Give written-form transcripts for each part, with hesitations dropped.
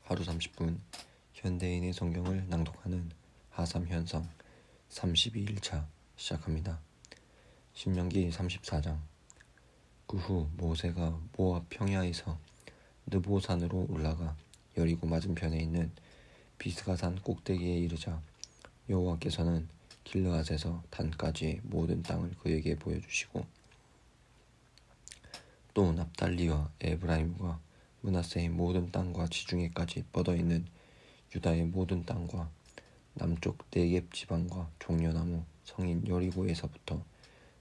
하루 30분 현대인의 성경을 낭독하는 하삼현성 32일차 시작합니다. 신명기 34장. 그 후 모세가 모압 평야에서 느보산으로 올라가 여리고 맞은편에 있는 비스가산 꼭대기에 이르자 여호와께서는 길르앗에서 단까지의 모든 땅을 그에게 보여주시고 또 납달리와 에브라임과 므낫세의 모든 땅과 지중해까지 뻗어있는 유다의 모든 땅과 남쪽 네겝 지방과 종려나무 성인 여리고에서부터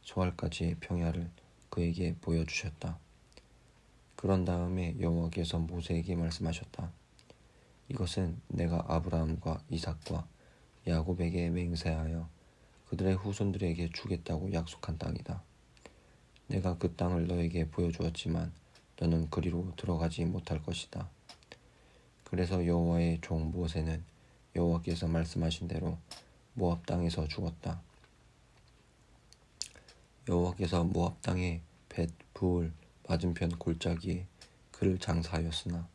소알까지의 평야를 그에게 보여주셨다. 그런 다음에 여호와께서 모세에게 말씀하셨다. 이것은 내가 아브라함과 이삭과 야곱에게 맹세하여 그들의 후손들에게 주겠다고 약속한 땅이다. 내가 그 땅을 너에게 보여주었지만 너는 그리로 들어가지 못할 것이다. 그래서 여호와의 종 모세는 여호와께서 말씀하신 대로 모압 땅에서 죽었다. 여호와께서 모압 땅의 벳 부을 맞은편 골짜기에 그를 장사하였으나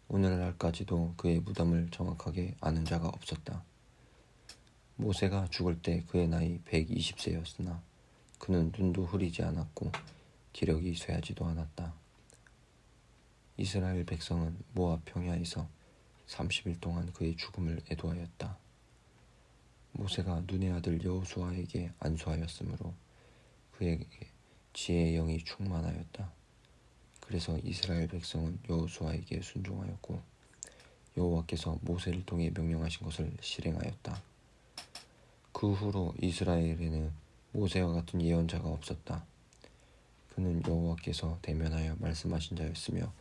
오늘날까지도 그의 무덤을 정확하게 아는 자가 없었다. 모세가 죽을 때 그의 나이 120세였으나 그는 눈도 흐리지 않았고 기력이 쇠하지도 않았다. 이스라엘 백성은 모압 평야에서 30일 동안 그의 죽음을 애도하였다. 모세가 눈의 아들 여호수아에게 안수하였으므로 그에게 지혜의 영이 충만하였다. 그래서 이스라엘 백성은 여호수아에게 순종하였고 여호와께서 모세를 통해 명령하신 것을 실행하였다. 그 후로 이스라엘에는 모세와 같은 예언자가 없었다. 그는 여호와께서 대면하여 말씀하신 자였으며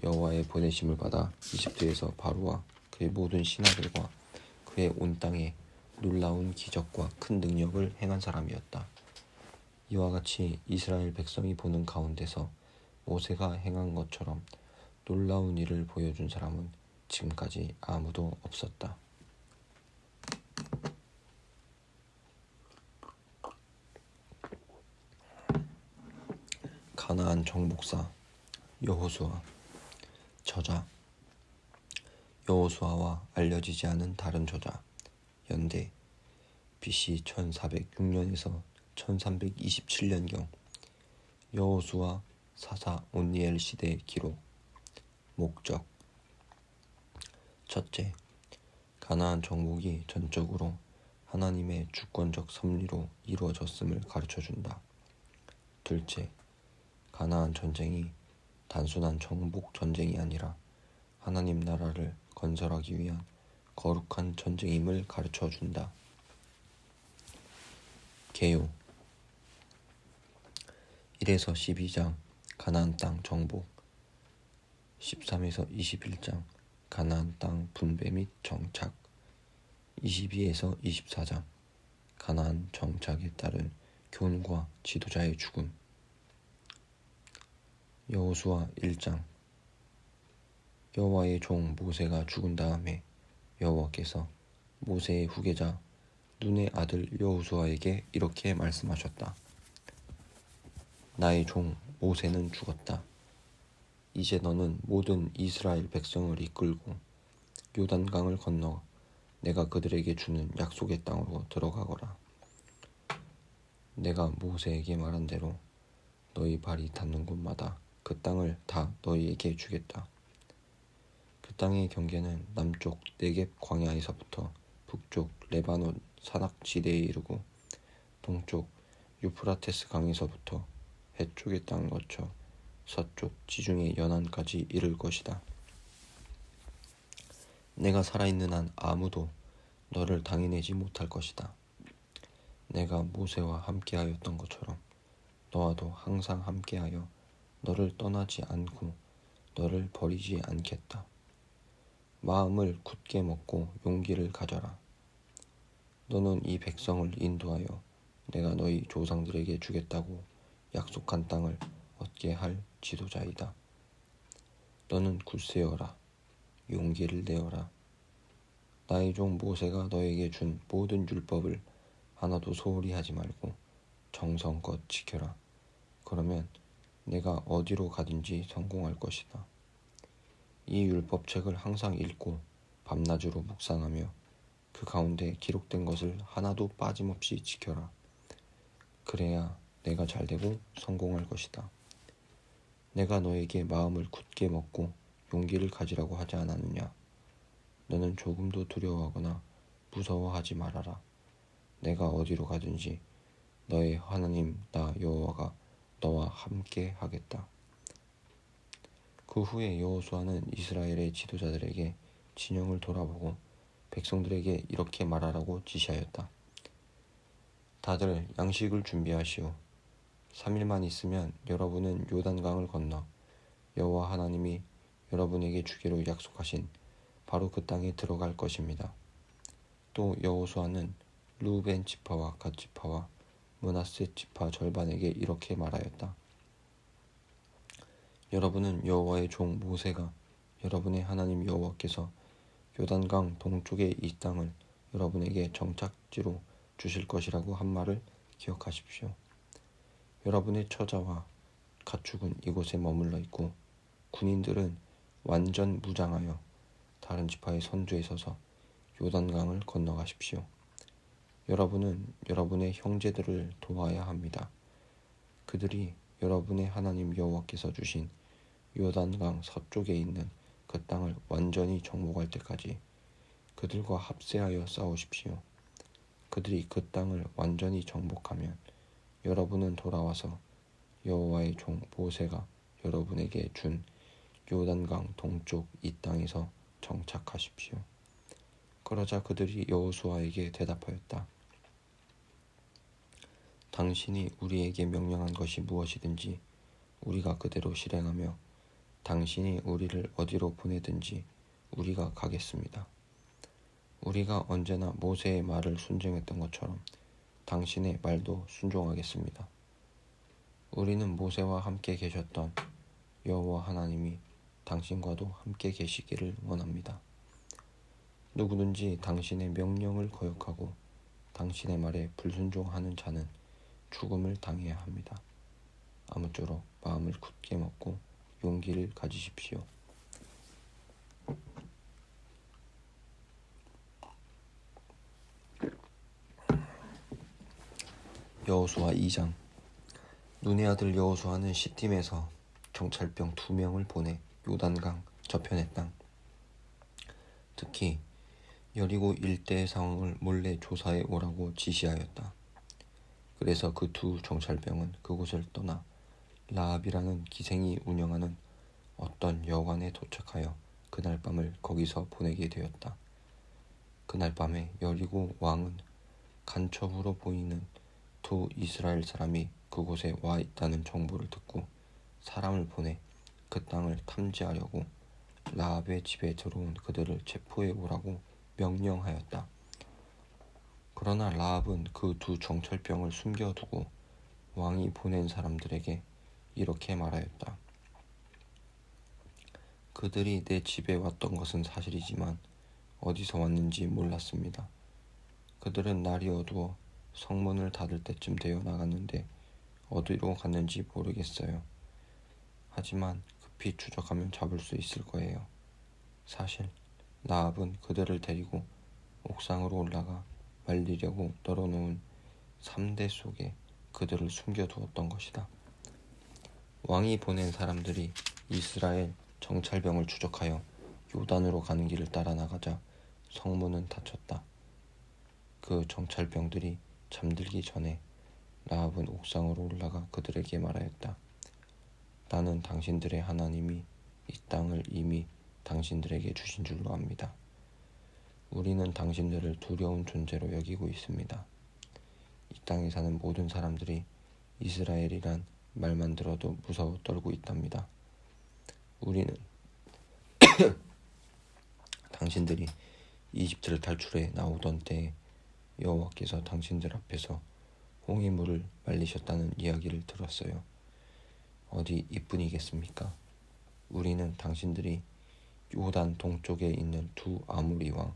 여호와의 보내심을 받아 이집트에서 바로와 그의 모든 신하들과 그의 온 땅에 놀라운 기적과 큰 능력을 행한 사람이었다. 이와 같이 이스라엘 백성이 보는 가운데서 모세가 행한 것처럼 놀라운 일을 보여준 사람은 지금까지 아무도 없었다. 가나안 정복사 여호수아. 저자 여호수아와 알려지지 않은 다른 저자. 연대 BC 1406년에서 1327년경 여호수아 사사 온니엘 시대의 기록. 목적. 첫째, 가나안 정복이 전적으로 하나님의 주권적 섭리로 이루어졌음을 가르쳐준다. 둘째, 가나안 전쟁이 단순한 정복 전쟁이 아니라 하나님 나라를 건설하기 위한 거룩한 전쟁임을 가르쳐준다. 개요 1에서 12장 가나안 땅 정복, 13에서 21장 가나안 땅 분배 및 정착, 22에서 24장 가나안 정착에 따른 교훈과 지도자의 죽음. 여호수아 1장. 여호와의 종 모세가 죽은 다음에 여호와께서 모세의 후계자 눈의 아들 여호수아에게 이렇게 말씀하셨다. 나의 종 모세는 죽었다. 이제 너는 모든 이스라엘 백성을 이끌고 요단강을 건너 내가 그들에게 주는 약속의 땅으로 들어가거라. 내가 모세에게 말한 대로 너희 발이 닿는 곳마다 그 땅을 다 너희에게 주겠다. 그 땅의 경계는 남쪽 네겝 광야에서부터 북쪽 레바논 산악지대에 이르고 동쪽 유프라테스 강에서부터 해쪽의 땅을 거쳐 서쪽 지중해 연안까지 이를 것이다. 내가 살아있는 한 아무도 너를 당해내지 못할 것이다. 내가 모세와 함께하였던 것처럼 너와도 항상 함께하여 너를 떠나지 않고 너를 버리지 않겠다. 마음을 굳게 먹고 용기를 가져라. 너는 이 백성을 인도하여 내가 너희 조상들에게 주겠다고 약속한 땅을 얻게 할 지도자이다. 너는 굳세어라. 용기를 내어라. 나의 종 모세가 너에게 준 모든 율법을 하나도 소홀히 하지 말고 정성껏 지켜라. 그러면 내가 어디로 가든지 성공할 것이다. 이 율법책을 항상 읽고 밤낮으로 묵상하며 그 가운데 기록된 것을 하나도 빠짐없이 지켜라. 그래야 내가 잘되고 성공할 것이다. 내가 너에게 마음을 굳게 먹고 용기를 가지라고 하지 않았느냐? 너는 조금도 두려워하거나 무서워하지 말아라. 내가 어디로 가든지 너의 하나님 나 여호와가 너와 함께 하겠다. 그 후에 여호수아는 이스라엘의 지도자들에게 진영을 돌아보고 백성들에게 이렇게 말하라고 지시하였다. 다들 양식을 준비하시오. 3일만 있으면 여러분은 요단강을 건너 여호와 하나님이 여러분에게 주기로 약속하신 바로 그 땅에 들어갈 것입니다. 또 여호수아는 르우벤 지파와 갓 지파와 므낫세 지파 절반에게 이렇게 말하였다. 여러분은 여호와의 종 모세가 여러분의 하나님 여호와께서 요단강 동쪽의 이 땅을 여러분에게 정착지로 주실 것이라고 한 말을 기억하십시오. 여러분의 처자와 가축은 이곳에 머물러 있고 군인들은 완전 무장하여 다른 지파의 선두에 서서 요단강을 건너가십시오. 여러분은 여러분의 형제들을 도와야 합니다. 그들이 여러분의 하나님 여호와께서 주신 요단강 서쪽에 있는 그 땅을 완전히 정복할 때까지 그들과 합세하여 싸우십시오. 그들이 그 땅을 완전히 정복하면 여러분은 돌아와서 여호와의 종 모세가 여러분에게 준 요단강 동쪽 이 땅에서 정착하십시오. 그러자 그들이 여호수아에게 대답하였다. 당신이 우리에게 명령한 것이 무엇이든지 우리가 그대로 실행하며 당신이 우리를 어디로 보내든지 우리가 가겠습니다. 우리가 언제나 모세의 말을 순종했던 것처럼 당신의 말도 순종하겠습니다. 우리는 모세와 함께 계셨던 여호와 하나님이 당신과도 함께 계시기를 원합니다. 누구든지 당신의 명령을 거역하고 당신의 말에 불순종하는 자는 죽음을 당해야 합니다. 아무쪼록 마음을 굳게 먹고 용기를 가지십시오. 여호수아 2장. 눈의 아들 여호수아는 시팀에서 정찰병 2명을 보내 요단강 저편의 땅, 특히 여리고 일대의 상황을 몰래 조사해 오라고 지시하였다. 그래서 그 두 정찰병은 그곳을 떠나 라합이라는 기생이 운영하는 어떤 여관에 도착하여 그날 밤을 거기서 보내게 되었다. 그날 밤에 여리고 왕은 간첩으로 보이는 두 이스라엘 사람이 그곳에 와 있다는 정보를 듣고 사람을 보내 그 땅을 탐지하려고 라합의 집에 들어온 그들을 체포해 오라고 명령하였다. 그러나 라합은 그 두 정찰병을 숨겨두고 왕이 보낸 사람들에게 이렇게 말하였다. 그들이 내 집에 왔던 것은 사실이지만 어디서 왔는지 몰랐습니다. 그들은 날이 어두워 성문을 닫을 때쯤 되어 나갔는데 어디로 갔는지 모르겠어요. 하지만 급히 추적하면 잡을 수 있을 거예요. 사실 라합은 그들을 데리고 옥상으로 올라가 말리려고 널어놓은 3대 속에 그들을 숨겨두었던 것이다. 왕이 보낸 사람들이 이스라엘 정찰병을 추적하여 요단으로 가는 길을 따라 나가자 성문은 닫혔다. 그 정찰병들이 잠들기 전에 라합은 옥상으로 올라가 그들에게 말하였다. 나는 당신들의 하나님이 이 땅을 이미 당신들에게 주신 줄로 압니다. 우리는 당신들을 두려운 존재로 여기고 있습니다. 이 땅에 사는 모든 사람들이 이스라엘이란 말만 들어도 무서워 떨고 있답니다. 우리는 당신들이 이집트를 탈출해 나오던 때에 여호와께서 당신들 앞에서 홍해 물을 말리셨다는 이야기를 들었어요. 어디 이뿐이겠습니까? 우리는 당신들이 요단 동쪽에 있는 두 아모리 왕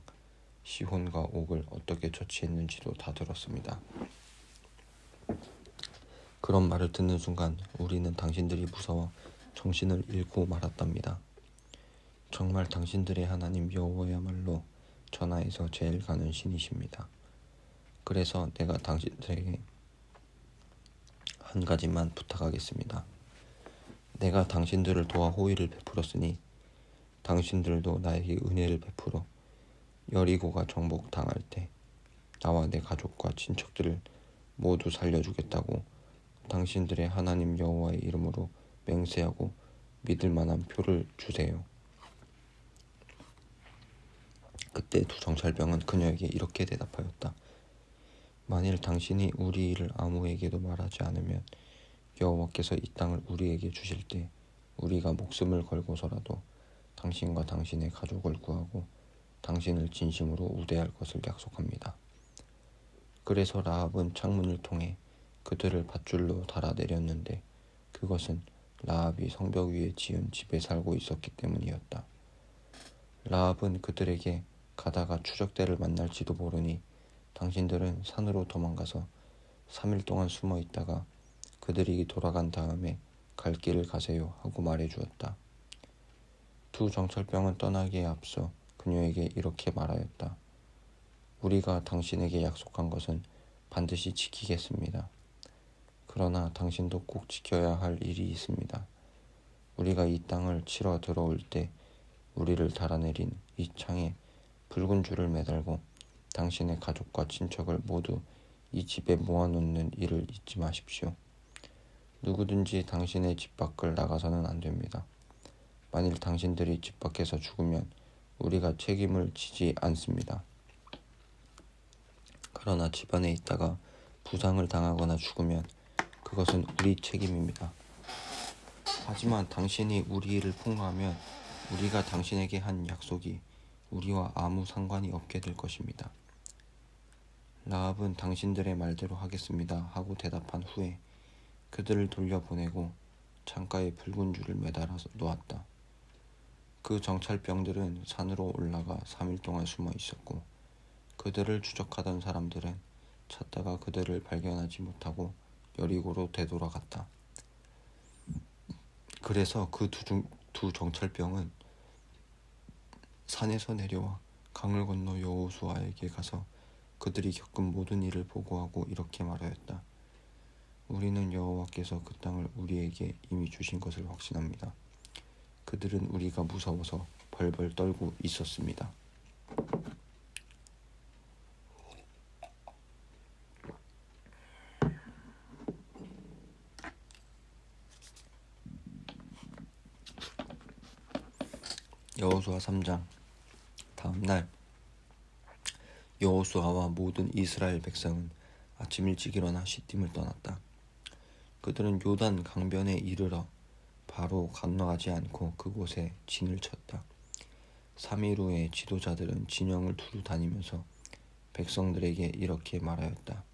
시혼과 옥을 어떻게 처치했는지도 다 들었습니다. 그런 말을 듣는 순간 우리는 당신들이 무서워 정신을 잃고 말았답니다. 정말 당신들의 하나님 여호와야말로 전하에서 제일 가는 신이십니다. 그래서 내가 당신들에게 한 가지만 부탁하겠습니다. 내가 당신들을 도와 호의를 베풀었으니 당신들도 나에게 은혜를 베풀어 여리고가 정복당할 때 나와 내 가족과 친척들을 모두 살려주겠다고 당신들의 하나님 여호와의 이름으로 맹세하고 믿을 만한 표를 주세요. 그때 두 정찰병은 그녀에게 이렇게 대답하였다. 만일 당신이 우리 일을 아무에게도 말하지 않으면 여호와께서 이 땅을 우리에게 주실 때 우리가 목숨을 걸고서라도 당신과 당신의 가족을 구하고 당신을 진심으로 우대할 것을 약속합니다. 그래서 라합은 창문을 통해 그들을 밧줄로 달아내렸는데 그것은 라합이 성벽 위에 지은 집에 살고 있었기 때문이었다. 라합은 그들에게 가다가 추적대를 만날지도 모르니 당신들은 산으로 도망가서 3일 동안 숨어 있다가 그들이 돌아간 다음에 갈 길을 가세요 하고 말해주었다. 두 정찰병은 떠나기에 앞서 그녀에게 이렇게 말하였다. 우리가 당신에게 약속한 것은 반드시 지키겠습니다. 그러나 당신도 꼭 지켜야 할 일이 있습니다. 우리가 이 땅을 치러 들어올 때 우리를 달아내린 이 창에 붉은 줄을 매달고 당신의 가족과 친척을 모두 이 집에 모아놓는 일을 잊지 마십시오. 누구든지 당신의 집 밖을 나가서는 안 됩니다. 만일 당신들이 집 밖에서 죽으면 우리가 책임을 지지 않습니다. 그러나 집 안에 있다가 부상을 당하거나 죽으면 그것은 우리 책임입니다. 하지만 당신이 우리 일을 폭로하면 우리가 당신에게 한 약속이 우리와 아무 상관이 없게 될 것입니다. 라합은 당신들의 말대로 하겠습니다 하고 대답한 후에 그들을 돌려보내고 창가에 붉은 줄을 매달아 놓았다. 그 정찰병들은 산으로 올라가 3일 동안 숨어 있었고 그들을 추적하던 사람들은 찾다가 그들을 발견하지 못하고 여리고로 되돌아갔다. 그래서 그 두 정찰병은 산에서 내려와 강을 건너 여호수아에게 가서 그들이 겪은 모든 일을 보고하고 이렇게 말하였다. 우리는 여호와께서 그 땅을 우리에게 이미 주신 것을 확신합니다. 그들은 우리가 무서워서 벌벌 떨고 있었습니다. 여호수아 3장. 다음날 여호수아와 모든 이스라엘 백성은 아침 일찍 일어나 시딤을 떠났다. 그들은 요단 강변에 이르러 바로 건너가지 않고 그곳에 진을 쳤다. 3일 후에 지도자들은 진영을 두루 다니면서 백성들에게 이렇게 말하였다.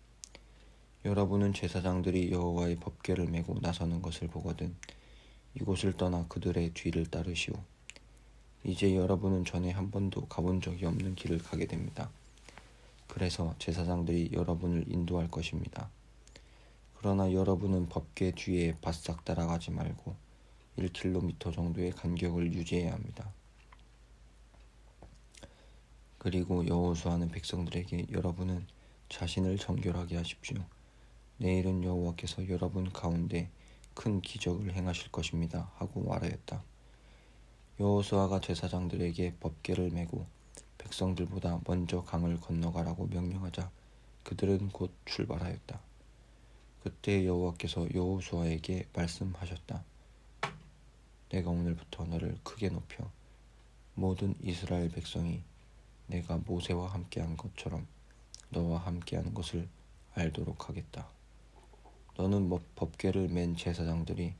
여러분은 제사장들이 여호와의 법궤를 메고 나서는 것을 보거든 이곳을 떠나 그들의 뒤를 따르시오. 이제 여러분은 전에 한 번도 가본 적이 없는 길을 가게 됩니다. 그래서 제사장들이 여러분을 인도할 것입니다. 그러나 여러분은 법궤 뒤에 바싹 따라가지 말고 1km 정도의 간격을 유지해야 합니다. 그리고 여호수아는 백성들에게 여러분은 자신을 정결하게 하십시오. 내일은 여호와께서 여러분 가운데 큰 기적을 행하실 것입니다 하고 말하였다. 여호수아가 제사장들에게 법궤를 메고 백성들보다 먼저 강을 건너가라고 명령하자 그들은 곧 출발하였다. 그때 여호와께서 여호수아에게 말씀하셨다. 내가 오늘부터 너를 크게 높여 모든 이스라엘 백성이 내가 모세와 함께한 것처럼 너와 함께하는 것을 알도록 하겠다. 너는 법궤를 맨 제사장들이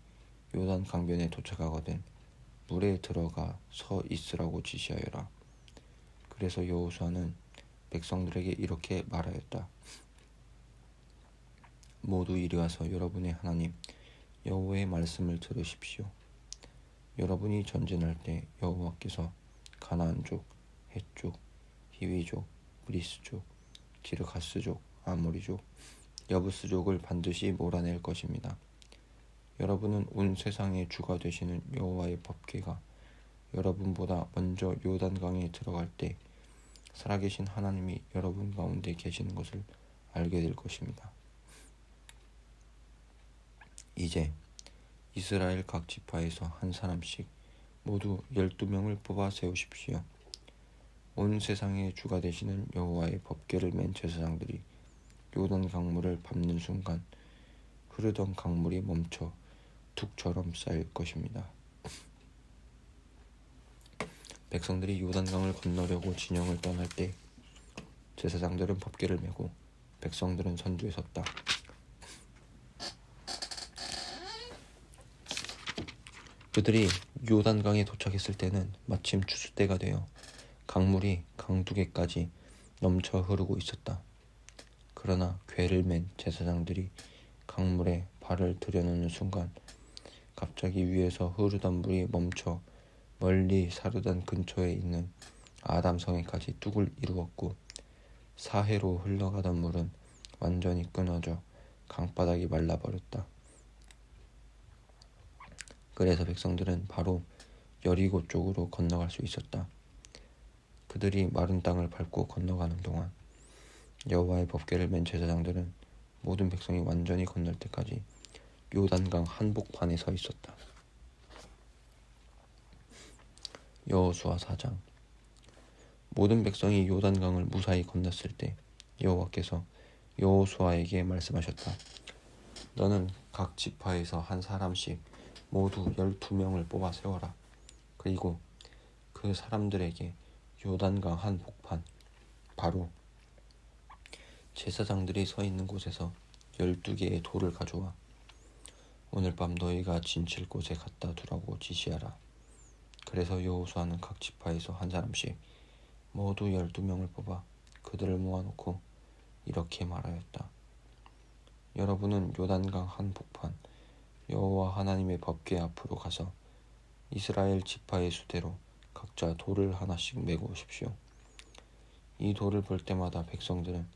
요단 강변에 도착하거든 물에 들어가 서 있으라고 지시하여라. 그래서 여호수아는 백성들에게 이렇게 말하였다. 모두 이리 와서 여러분의 하나님 여호와의 말씀을 들으십시오. 여러분이 전진할 때 여호와께서 가나안족, 헷족, 히위족, 브리스족, 기르가스족, 아모리족, 여부스족을 반드시 몰아낼 것입니다. 여러분은 온 세상의 주가 되시는 여호와의 법궤가 여러분보다 먼저 요단강에 들어갈 때 살아계신 하나님이 여러분 가운데 계시는 것을 알게 될 것입니다. 이제 이스라엘 각 지파에서 한 사람씩 모두 12명을 뽑아 세우십시오. 온 세상의 주가 되시는 여호와의 법궤를 맨 제사장들이 요단 강물을 밟는 순간 흐르던 강물이 멈춰 둑처럼 쌓일 것입니다. 백성들이 요단강을 건너려고 진영을 떠날 때 제사장들은 법궤를 메고 백성들은 선두에 섰다. 그들이 요단강에 도착했을 때는 마침 추수 때가 되어 강물이 강 두 개까지 넘쳐 흐르고 있었다. 그러나 궤를 맨 제사장들이 강물에 발을 들여놓는 순간 갑자기 위에서 흐르던 물이 멈춰 멀리 사르단 근처에 있는 아담성에까지 뚝을 이루었고 사해로 흘러가던 물은 완전히 끊어져 강바닥이 말라버렸다. 그래서 백성들은 바로 여리고 쪽으로 건너갈 수 있었다. 그들이 마른 땅을 밟고 건너가는 동안 여호와의 법궤를 맨 제사장들은 모든 백성이 완전히 건널 때까지 요단강 한복판에 서 있었다. 여호수아 4장. 모든 백성이 요단강을 무사히 건넜을 때 여호와께서 여호수아에게 말씀하셨다. 너는 각 지파에서 한 사람씩 모두 12명을 뽑아 세워라. 그리고 그 사람들에게 요단강 한복판, 바로 제사장들이 서 있는 곳에서 12개의 돌을 가져와 오늘 밤 너희가 진칠 곳에 갖다 두라고 지시하라. 그래서 여호수아는 각 지파에서 한 사람씩 모두 12명을 뽑아 그들을 모아놓고 이렇게 말하였다. 여러분은 요단강 한복판 여호와 하나님의 법궤 앞으로 가서 이스라엘 지파의 수대로 각자 돌을 하나씩 메고 오십시오. 이 돌을 볼 때마다 백성들은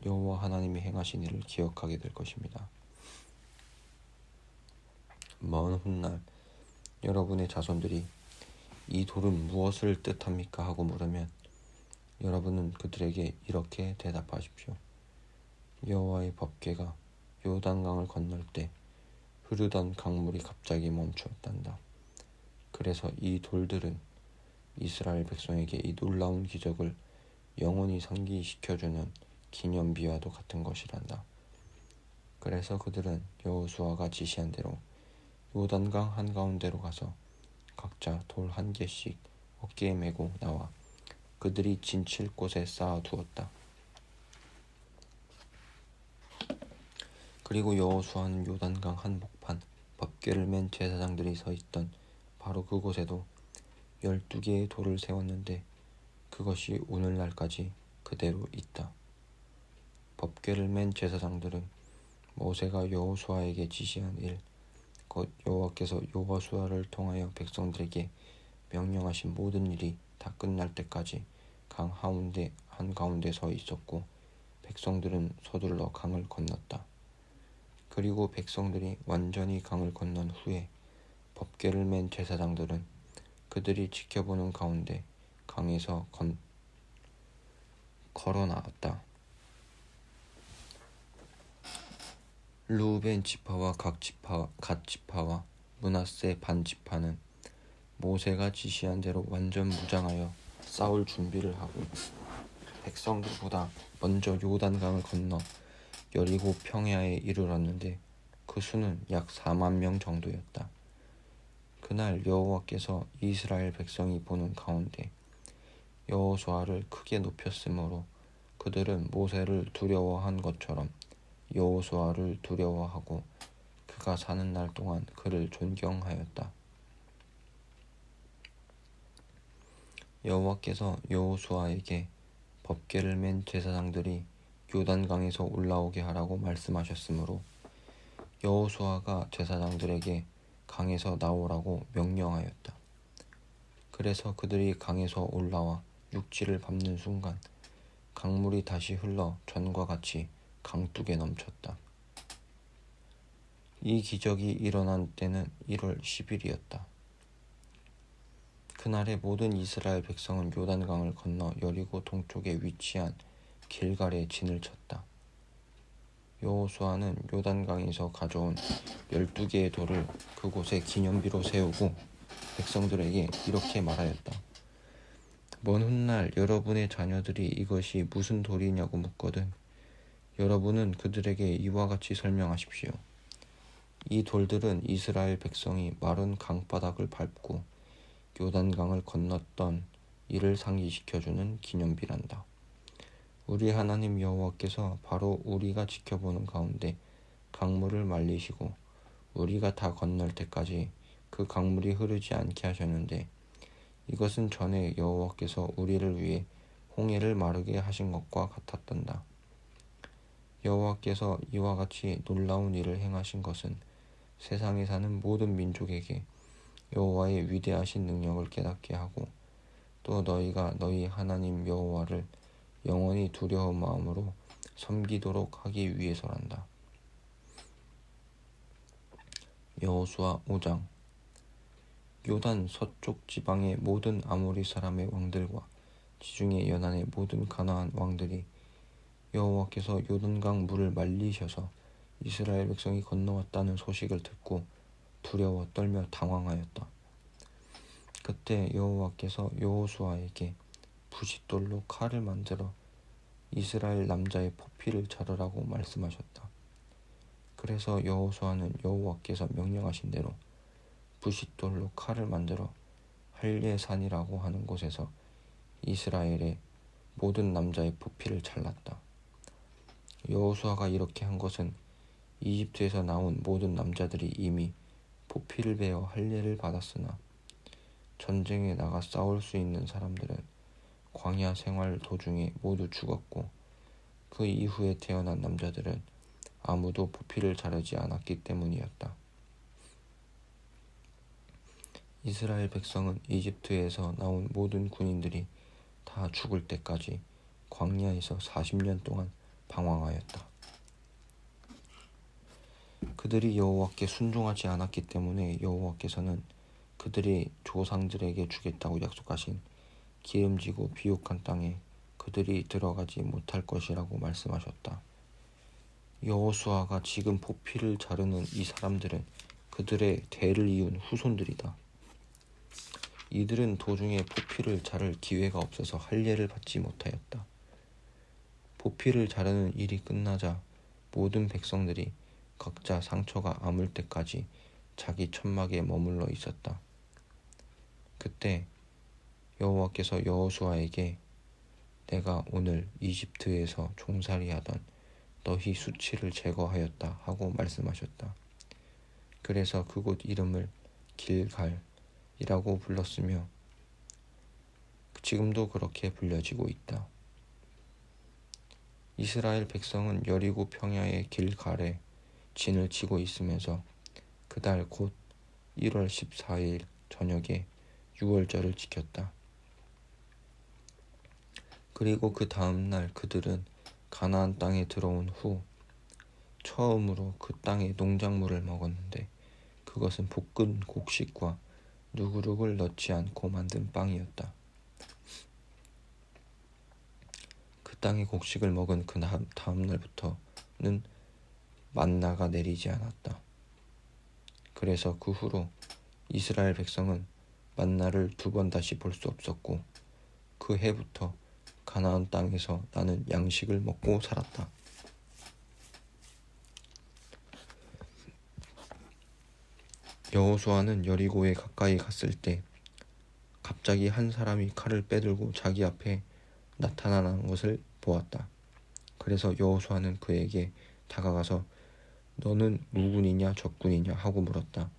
여호와 하나님이 행하신 일을 기억하게 될 것입니다. 먼 훗날 여러분의 자손들이 이 돌은 무엇을 뜻합니까? 하고 물으면 여러분은 그들에게 이렇게 대답하십시오. 여호와의 법궤가 요단강을 건널 때 흐르던 강물이 갑자기 멈추었단다. 그래서 이 돌들은 이스라엘 백성에게 이 놀라운 기적을 영원히 상기시켜주는 기념비와도 같은 것이란다. 그래서 그들은 여호수아가 지시한 대로 요단강 한가운데로 가서 각자 돌 한 개씩 어깨에 메고 나와 그들이 진칠 곳에 쌓아 두었다. 그리고 여호수아는 요단강 한복판 법궤를 맨 제사장들이 서 있던 바로 그곳에도 12개의 돌을 세웠는데 그것이 오늘날까지 그대로 있다. 법궤를 맨 제사장들은 모세가 여호수아에게 지시한 일, 곧 여호와께서 여호수아를 통하여 백성들에게 명령하신 모든 일이 다 끝날 때까지 강 한가운데 서 있었고 백성들은 서둘러 강을 건넜다. 그리고 백성들이 완전히 강을 건넌 후에 법궤를 맨 제사장들은 그들이 지켜보는 가운데 강에서 걸어 나왔다. 르우벤 지파와 갓 지파와 므낫세 반 지파는 모세가 지시한 대로 완전 무장하여 싸울 준비를 하고 백성들보다 먼저 요단강을 건너 여리고 평야에 이르렀는데 그 수는 약 4만 명 정도였다. 그날 여호와께서 이스라엘 백성이 보는 가운데 여호수아를 크게 높였으므로 그들은 모세를 두려워한 것처럼 여호수아를 두려워하고 그가 사는 날 동안 그를 존경하였다. 여호와께서 여호수아에게 법궤를 맨 제사장들이 요단강에서 올라오게 하라고 말씀하셨으므로 여호수아가 제사장들에게 강에서 나오라고 명령하였다. 그래서 그들이 강에서 올라와 육지를 밟는 순간 강물이 다시 흘러 전과 같이 강둑에 넘쳤다. 이 기적이 일어난 때는 1월 10일이었다. 그날에 모든 이스라엘 백성은 요단강을 건너 여리고 동쪽에 위치한 길갈에 진을 쳤다. 여호수아는 요단강에서 가져온 12개의 돌을 그곳에 기념비로 세우고 백성들에게 이렇게 말하였다. 먼 훗날 여러분의 자녀들이 이것이 무슨 돌이냐고 묻거든 여러분은 그들에게 이와 같이 설명하십시오. 이 돌들은 이스라엘 백성이 마른 강바닥을 밟고 요단강을 건넜던 이를 상기시켜주는 기념비란다. 우리 하나님 여호와께서 바로 우리가 지켜보는 가운데 강물을 말리시고 우리가 다 건널 때까지 그 강물이 흐르지 않게 하셨는데 이것은 전에 여호와께서 우리를 위해 홍해를 마르게 하신 것과 같았단다. 여호와께서 이와 같이 놀라운 일을 행하신 것은 세상에 사는 모든 민족에게 여호와의 위대하신 능력을 깨닫게 하고 또 너희가 너희 하나님 여호와를 영원히 두려운 마음으로 섬기도록 하기 위해서란다. 여호수아 5장. 요단 서쪽 지방의 모든 아모리 사람의 왕들과 지중해 연안의 모든 가나안 왕들이 여호와께서 요단강 물을 말리셔서 이스라엘 백성이 건너왔다는 소식을 듣고 두려워 떨며 당황하였다. 그때 여호와께서 여호수아에게 부싯돌로 칼을 만들어 이스라엘 남자의 포피를 자르라고 말씀하셨다. 그래서 여호수아는 여호와께서 명령하신 대로 부싯돌로 칼을 만들어 할례산이라고 하는 곳에서 이스라엘의 모든 남자의 포피를 잘랐다. 여호수아가 이렇게 한 것은 이집트에서 나온 모든 남자들이 이미 포피를 베어 할례를 받았으나 전쟁에 나가 싸울 수 있는 사람들은 광야 생활 도중에 모두 죽었고 그 이후에 태어난 남자들은 아무도 포피를 자르지 않았기 때문이었다. 이스라엘 백성은 이집트에서 나온 모든 군인들이 다 죽을 때까지 광야에서 40년 동안 방황하였다. 그들이 여호와께 순종하지 않았기 때문에 여호와께서는 그들이 조상들에게 주겠다고 약속하신 기름지고 비옥한 땅에 그들이 들어가지 못할 것이라고 말씀하셨다. 여호수아가 지금 포피를 자르는 이 사람들은 그들의 대를 이은 후손들이다. 이들은 도중에 포피를 자를 기회가 없어서 할례를 받지 못하였다. 포피를 자르는 일이 끝나자 모든 백성들이 각자 상처가 아물 때까지 자기 천막에 머물러 있었다. 그때 여호와께서 여호수아에게 내가 오늘 이집트에서 종살이하던 너희 수치를 제거하였다 하고 말씀하셨다. 그래서 그곳 이름을 길갈이라고 불렀으며 지금도 그렇게 불려지고 있다. 이스라엘 백성은 여리고 평야의 길갈에 진을 치고 있으면서 그달 곧 1월 14일 저녁에 유월절을 지켰다. 그리고 그 다음 날 그들은 가나안 땅에 들어온 후 처음으로 그 땅의 농작물을 먹었는데 그것은 볶은 곡식과 누구룩을 넣지 않고 만든 빵이었다. 그 땅의 곡식을 먹은 그 다음 날부터는 만나가 내리지 않았다. 그래서 그 후로 이스라엘 백성은 만나를 2번 다시 볼 수 없었고 그 해부터 가나안 땅에서 나는 양식을 먹고 살았다. 여호수아는 여리고에 가까이 갔을 때 갑자기 한 사람이 칼을 빼들고 자기 앞에 나타나는 것을 보았다. 그래서 여호수아는 그에게 다가가서 너는 우군이냐 적군이냐 하고 물었다.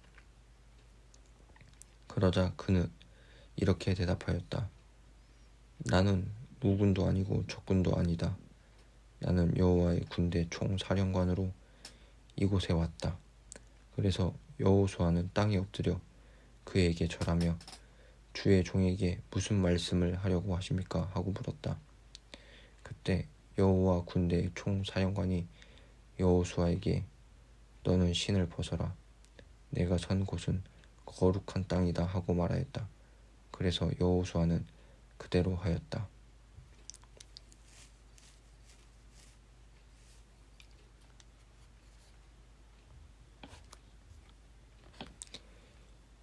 그러자 그는 이렇게 대답하였다. 나는 우군도 아니고 적군도 아니다. 나는 여호와의 군대 총사령관으로 이곳에 왔다. 그래서 여호수아는 땅에 엎드려 그에게 절하며 주의 종에게 무슨 말씀을 하려고 하십니까? 하고 물었다. 그때 여호와 군대의 총사령관이 여호수아에게 너는 신을 벗어라. 내가 선 곳은 거룩한 땅이다 하고 말하였다. 그래서 여호수아는 그대로 하였다.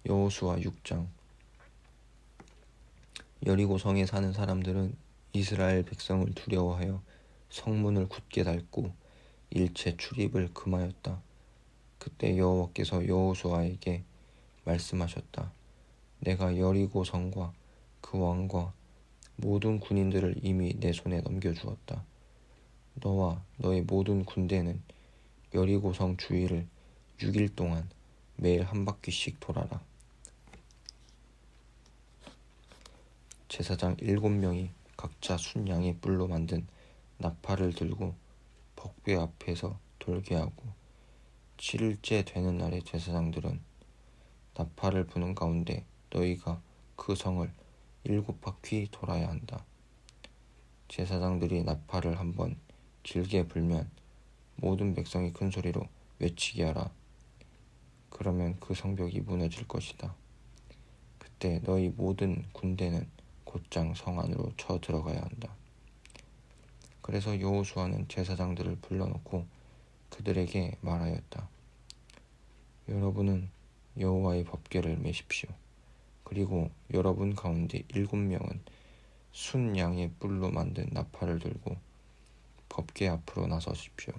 여호수아 6장. 여리고 성에 사는 사람들은 이스라엘 백성을 두려워하여 성문을 굳게 닫고 일체 출입을 금하였다. 그때 여호와께서 여호수아에게 말씀하셨다. 내가 여리고 성과 그 왕과 모든 군인들을 이미 내 손에 넘겨주었다. 너와 너의 모든 군대는 여리고 성 주위를 6일 동안 매일 한 바퀴씩 돌아라. 제사장 7명이 각자 순양의 뿔로 만든 나팔을 들고 법궤 앞에서 돌게 하고 7일째 되는 날에 제사장들은 나팔을 부는 가운데 너희가 그 성을 7바퀴 돌아야 한다. 제사장들이 나팔을 한번 길게 불면 모든 백성이 큰 소리로 외치게 하라. 그러면 그 성벽이 무너질 것이다. 그때 너희 모든 군대는 곧장 성 안으로 쳐 들어가야 한다. 그래서 여호수아는 제사장들을 불러놓고 그들에게 말하였다. 여러분은 여호와의 법궤를 메십시오. 그리고 여러분 가운데 7명은 순 양의 뿔로 만든 나팔을 들고 법궤 앞으로 나서십시오.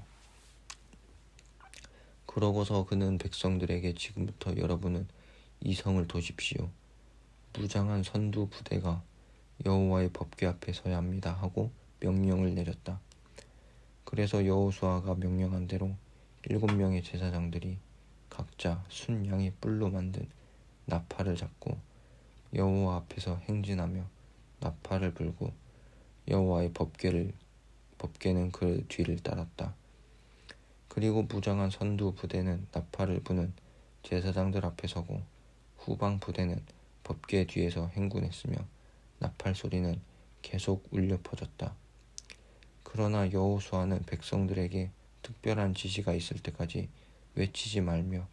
그러고서 그는 백성들에게 지금부터 여러분은 이 성을 도십시오. 무장한 선두 부대가 여호와의 법궤 앞에 서야 합니다 하고 명령을 내렸다. 그래서 여호수아가 명령한 대로 7명의 제사장들이 각자 순 양의 뿔로 만든 나팔을 잡고 여호와 앞에서 행진하며 나팔을 불고 여호와의 법궤는 그 뒤를 따랐다. 그리고 무장한 선두 부대는 나팔을 부는 제사장들 앞에 서고 후방 부대는 법궤 뒤에서 행군했으며 나팔 소리는 계속 울려 퍼졌다. 그러나 여호수아는 백성들에게 특별한 지시가 있을 때까지 외치지 말며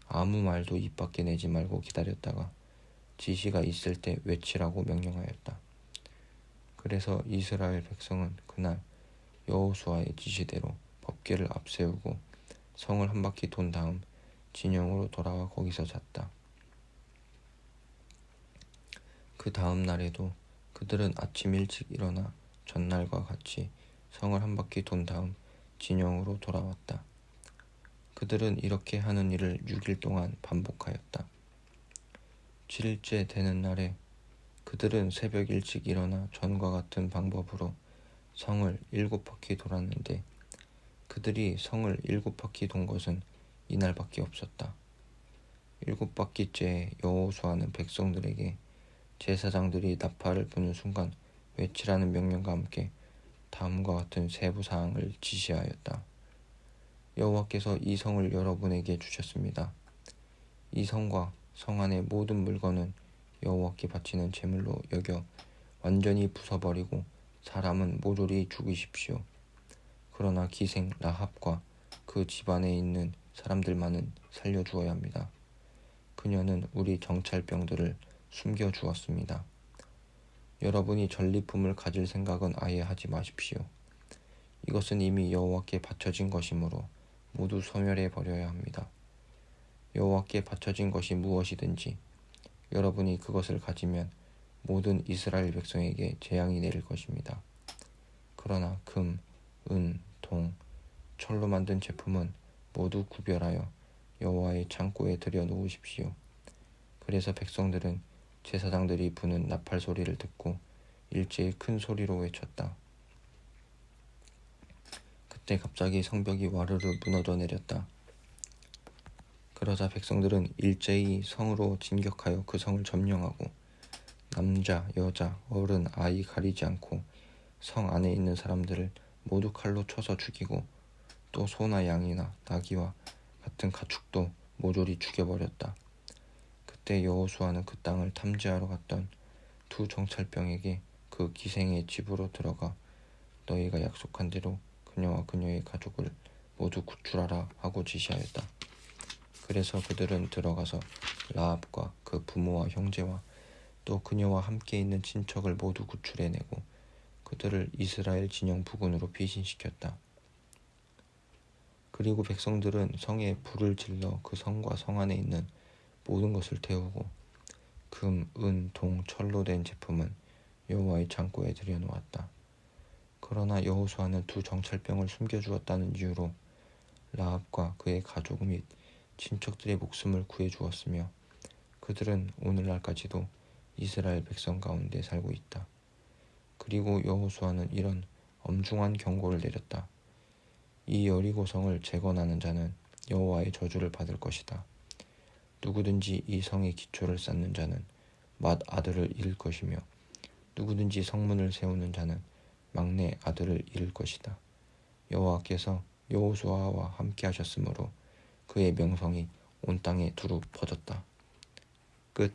아무 말도 입 밖에 내지 말고 기다렸다가 지시가 있을 때 외치라고 명령하였다. 그래서 이스라엘 백성은 그날 여호수아의 지시대로 법궤를 앞세우고 성을 한 바퀴 돈 다음 진영으로 돌아와 거기서 잤다. 그 다음 날에도 그들은 아침 일찍 일어나 전날과 같이 성을 한 바퀴 돈 다음 진영으로 돌아왔다. 그들은 이렇게 하는 일을 6일 동안 반복하였다. 7일째 되는 날에 그들은 새벽 일찍 일어나 전과 같은 방법으로 성을 7바퀴 돌았는데 그들이 성을 7바퀴 돈 것은 이날밖에 없었다. 7바퀴째에 여호수아는 백성들에게 제사장들이 나팔을 부는 순간 외치라는 명령과 함께 다음과 같은 세부 사항을 지시하였다. 여호와께서 이 성을 여러분에게 주셨습니다. 이 성과 성 안의 모든 물건은 여호와께 바치는 제물로 여겨 완전히 부숴버리고 사람은 모조리 죽이십시오. 그러나 기생 라합과 그 집안에 있는 사람들만은 살려주어야 합니다. 그녀는 우리 정찰병들을 숨겨주었습니다. 여러분이 전리품을 가질 생각은 아예 하지 마십시오. 이것은 이미 여호와께 바쳐진 것이므로 모두 소멸해 버려야 합니다. 여호와께 바쳐진 것이 무엇이든지 여러분이 그것을 가지면 모든 이스라엘 백성에게 재앙이 내릴 것입니다. 그러나 금, 은, 동, 철로 만든 제품은 모두 구별하여 여호와의 창고에 들여 놓으십시오. 그래서 백성들은 제사장들이 부는 나팔 소리를 듣고 일제히 큰 소리로 외쳤다. 그때 갑자기 성벽이 와르르 무너져 내렸다. 그러자 백성들은 일제히 성으로 진격하여 그 성을 점령하고 남자, 여자, 어른, 아이 가리지 않고 성 안에 있는 사람들을 모두 칼로 쳐서 죽이고 또 소나 양이나 나귀와 같은 가축도 모조리 죽여버렸다. 그때 여호수아는 그 땅을 탐지하러 갔던 두 정찰병에게 그 기생의 집으로 들어가 너희가 약속한 대로 그녀와 그녀의 가족을 모두 구출하라 하고 지시하였다. 그래서 그들은 들어가서 라합과 그 부모와 형제와 또 그녀와 함께 있는 친척을 모두 구출해내고 그들을 이스라엘 진영 부근으로 피신시켰다. 그리고 백성들은 성에 불을 질러 그 성과 성 안에 있는 모든 것을 태우고 금, 은, 동, 철로 된 제품은 여호와의 창고에 들여놓았다. 그러나 여호수아는 두 정찰병을 숨겨주었다는 이유로 라합과 그의 가족 및 친척들의 목숨을 구해주었으며 그들은 오늘날까지도 이스라엘 백성 가운데 살고 있다. 그리고 여호수아는 이런 엄중한 경고를 내렸다. 이 여리고성을 재건하는 자는 여호와의 저주를 받을 것이다. 누구든지 이 성의 기초를 쌓는 자는 맏 아들을 잃을 것이며 누구든지 성문을 세우는 자는 막내 아들을 잃을 것이다. 여호와께서 여호수아와 함께 하셨으므로 그의 명성이 온 땅에 두루 퍼졌다. 끝.